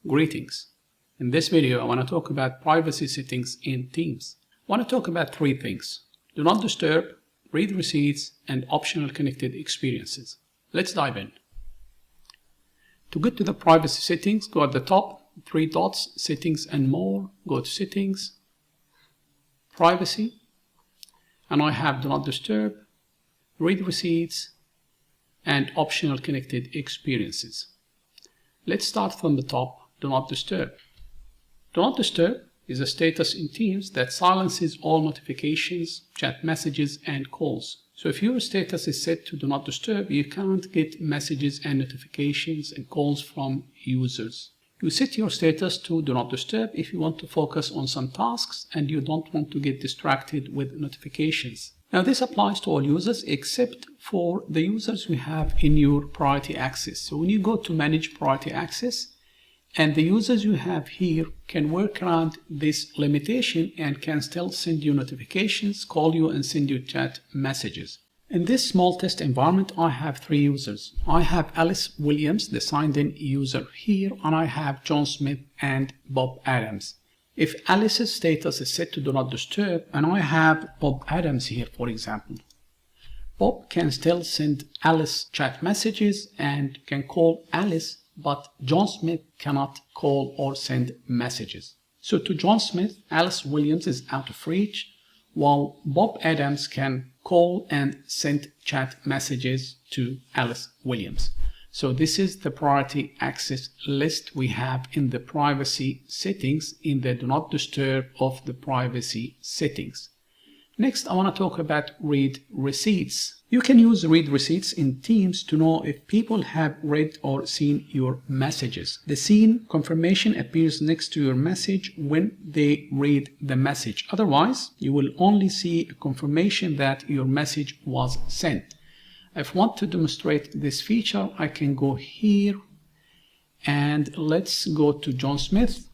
Greetings. In this video, I want to talk about privacy settings in Teams. I want to talk about three things: do not disturb, read receipts, and optional connected experiences. Let's dive in. To get to the privacy settings, go at the top, three dots, settings and more, go to settings, privacy, and I have do not disturb, read receipts, and optional connected experiences. Let's start from the top. Do not disturb. Do not disturb is a status in Teams that silences all notifications, chat messages, and calls. So if your status is set to do not disturb, you can't get messages and notifications and calls from users. You set your status to do not disturb if you want to focus on some tasks and you don't want to get distracted with notifications. Now this applies to all users except for the users who have in your priority access. So when you go to manage priority access, and the users you have here can work around this limitation and can still send you notifications, call you, and send you chat messages. In this small test environment, I have three users. I have Alice Williams, the signed in user here, and I have John Smith and Bob Adams. If Alice's status is set to do not disturb, and I have Bob Adams here, for example, Bob can still send Alice chat messages and can call Alice, but John Smith cannot call or send messages. So to John Smith, Alice Williams is out of reach, while Bob Adams can call and send chat messages to Alice Williams. So this is the priority access list we have in the privacy settings in the do not disturb of the privacy settings. Next, I want to talk about read receipts. You can use read receipts in Teams to know if people have read or seen your messages. The seen confirmation appears next to your message when they read the message. Otherwise, you will only see a confirmation that your message was sent. If I want to demonstrate this feature, I can go here and let's go to John Smith.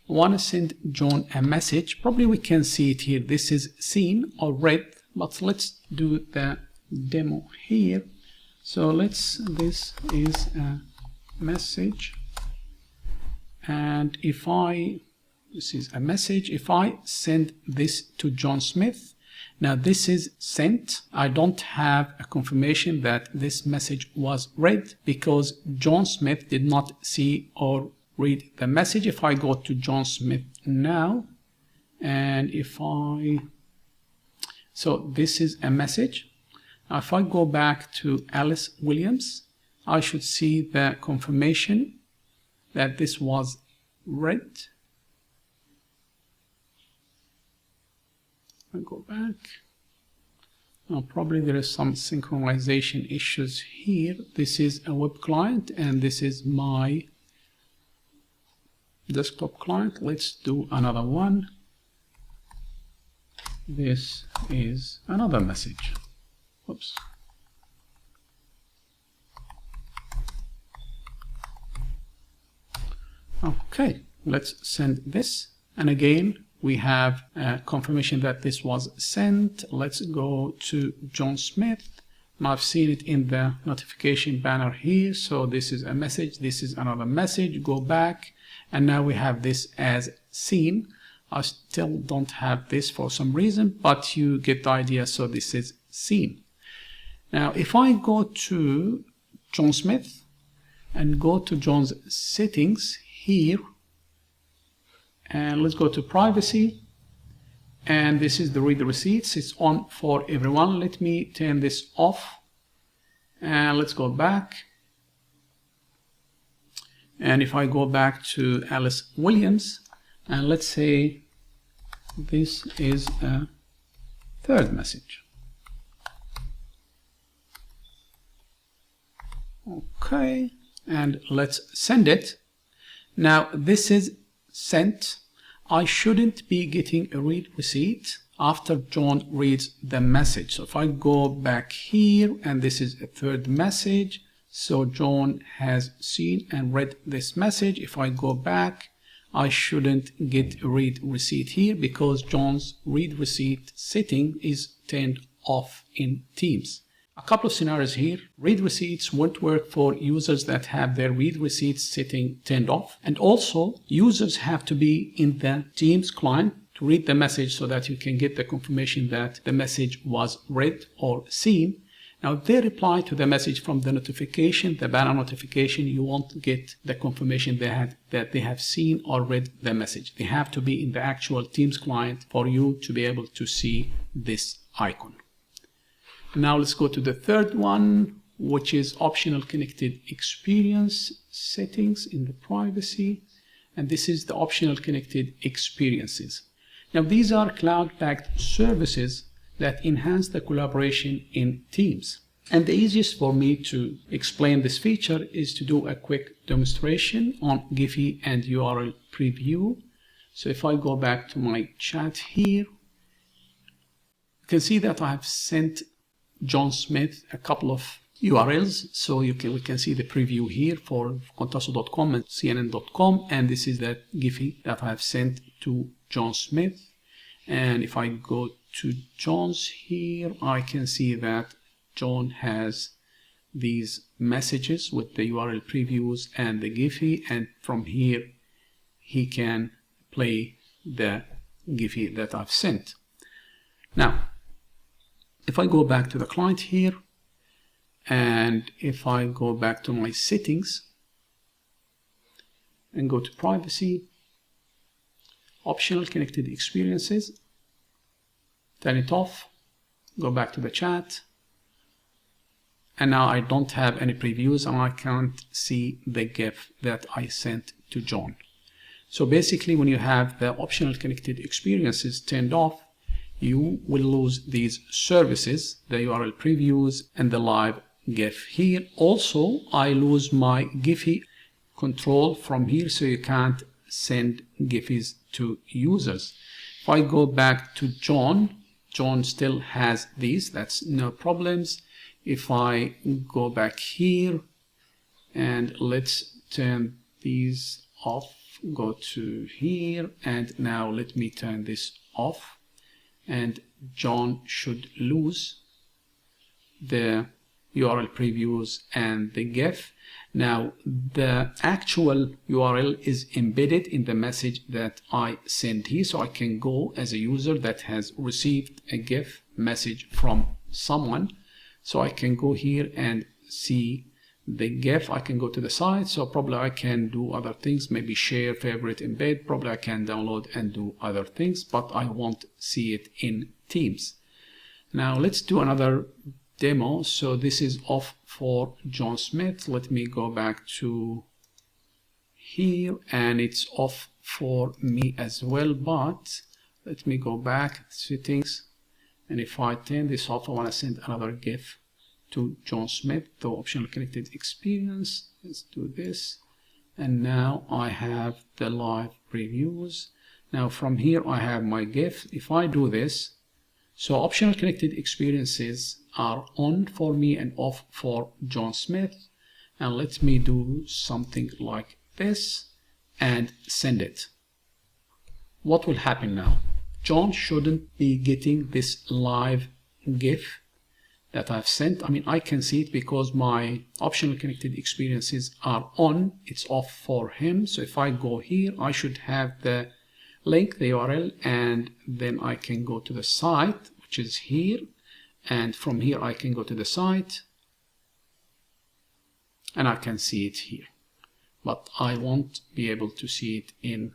I want to send John a message. Probably we can see it here. This is seen or read, but let's do the demo here. So this is a message, and this is a message. If I send this to John Smith, now this is sent. I don't have a confirmation that this message was read because John Smith did not see or read the message. If I go to John Smith now, and so this is a message. Now if I go back to Alice Williams, I should see the confirmation that this was read. I go back. Now probably there is some synchronization issues here. This is a web client and this is my desktop client. Let's do another one. This is another message. Oops. Okay, let's send this. And again, we have a confirmation that this was sent. Let's go to John Smith. Now I've seen it in the notification banner here. So this is a message. This is another message. Go back. And now we have this as seen. I still don't have this for some reason, but you get the idea. So this is seen. Now, if I go to John Smith and go to John's settings here, and let's go to privacy, and this is the read receipts. It's on for everyone. Let me turn this off, and let's go back. And if I go back to Alice Williams, and let's say this is a third message. Okay, and let's send it. Now this is sent. I shouldn't be getting a read receipt after John reads the message. So if I go back here, and this is a third message. So John has seen and read this message. If I go back, I shouldn't get a read receipt here because John's read receipt setting is turned off in Teams. A couple of scenarios here. Read receipts won't work for users that have their read receipts setting turned off. And also, users have to be in the Teams client to read the message so that you can get the confirmation that the message was read or seen. Now, if they reply to the message from the notification, the banner notification, you won't get the confirmation that they have seen or read the message. They have to be in the actual Teams client for you to be able to see this icon. Now let's go to the third one, which is optional connected experience settings in the privacy. And this is the optional connected experiences. Now, these are cloud-backed services that enhance the collaboration in Teams. And the easiest for me to explain this feature is to do a quick demonstration on Giphy and URL preview. So if I go back to my chat here, you can see that I have sent John Smith a couple of URLs. So we can see the preview here for contasso.com and cnn.com. And this is that Giphy that I have sent to John Smith. And if I go to John's here, I can see that John has these messages with the URL previews and the Giphy, and from here he can play the Giphy that I've sent. Now, if I go back to the client here, and if I go back to my settings and go to privacy, optional connected experiences, turn it off, go back to the chat, and now I don't have any previews and I can't see the GIF that I sent to John. So basically, when you have the optional connected experiences turned off, you will lose these services, the URL previews and the live GIF here. Also, I lose my Giphy control from here, so you can't send Giphies to users. If I go back to John, John still has these, that's no problems. If I go back here and let's turn these off, go to here, and now let me turn this off, and John should lose the URL previews and the GIF. Now, the actual URL is embedded in the message that I sent here, so I can go as a user that has received a GIF message from someone. So I can go here and see the GIF. I can go to the site, so probably I can do other things, maybe share, favorite, embed. Probably I can download and do other things, but I won't see it in Teams. Now let's do another demo. So this is off for John Smith. Let me go back to here, and it's off for me as well, but let me go back settings, and if I turn this off, I want to send another GIF to John Smith, the optional connected experience. Let's do this, and now I have the live previews. Now from here I have my GIF. If I do this, so optional connected experiences are on for me and off for John Smith. And let me do something like this and send it. What will happen now? John shouldn't be getting this live GIF that I've sent. I mean, I can see it because my optional connected experiences are on. It's off for him. So if I go here, I should have the link, the URL, and then I can go to the site, which is here. And from here, I can go to the site and I can see it here. But I won't be able to see it in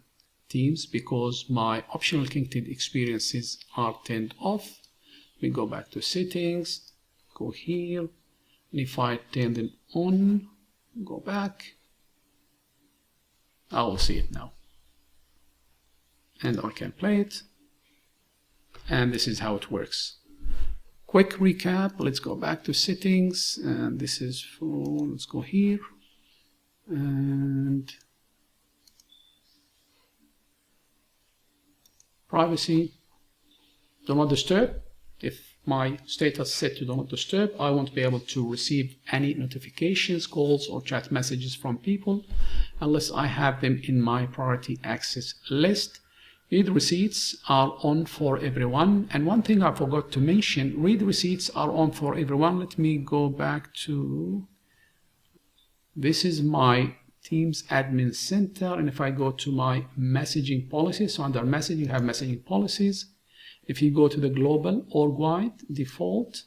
Teams because my optional connected experiences are turned off. We go back to settings, go here, and if I turn them on, go back, I will see it now. And I can play it. And this is how it works. Quick recap, let's go back to settings, and this is for, let's go here, and privacy, do not disturb. If my status set to do not disturb, I won't be able to receive any notifications, calls, or chat messages from people unless I have them in my priority access list. Read receipts are on for everyone. And one thing I forgot to mention, read receipts are on for everyone. Let me go back to, this is my Teams Admin Center. And if I go to my messaging policies, so under messaging, you have messaging policies. If you go to the global org wide default,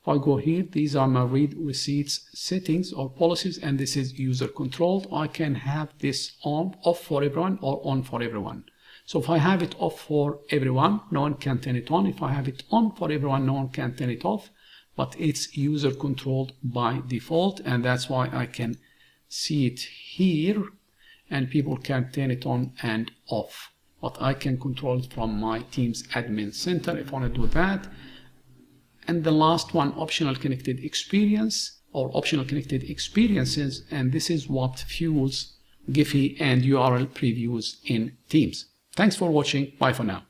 if I go here, these are my read receipts settings or policies, and this is user controlled. I can have this on, off for everyone, or on for everyone. So if I have it off for everyone, no one can turn it on. If I have it on for everyone, no one can turn it off, but it's user controlled by default, and that's why I can see it here, and people can turn it on and off. But I can control it from my Teams Admin Center if I want to do that. And the last one, optional connected experience or optional connected experiences, and this is what fuels Giphy and URL previews in Teams. Thanks for watching. Bye for now.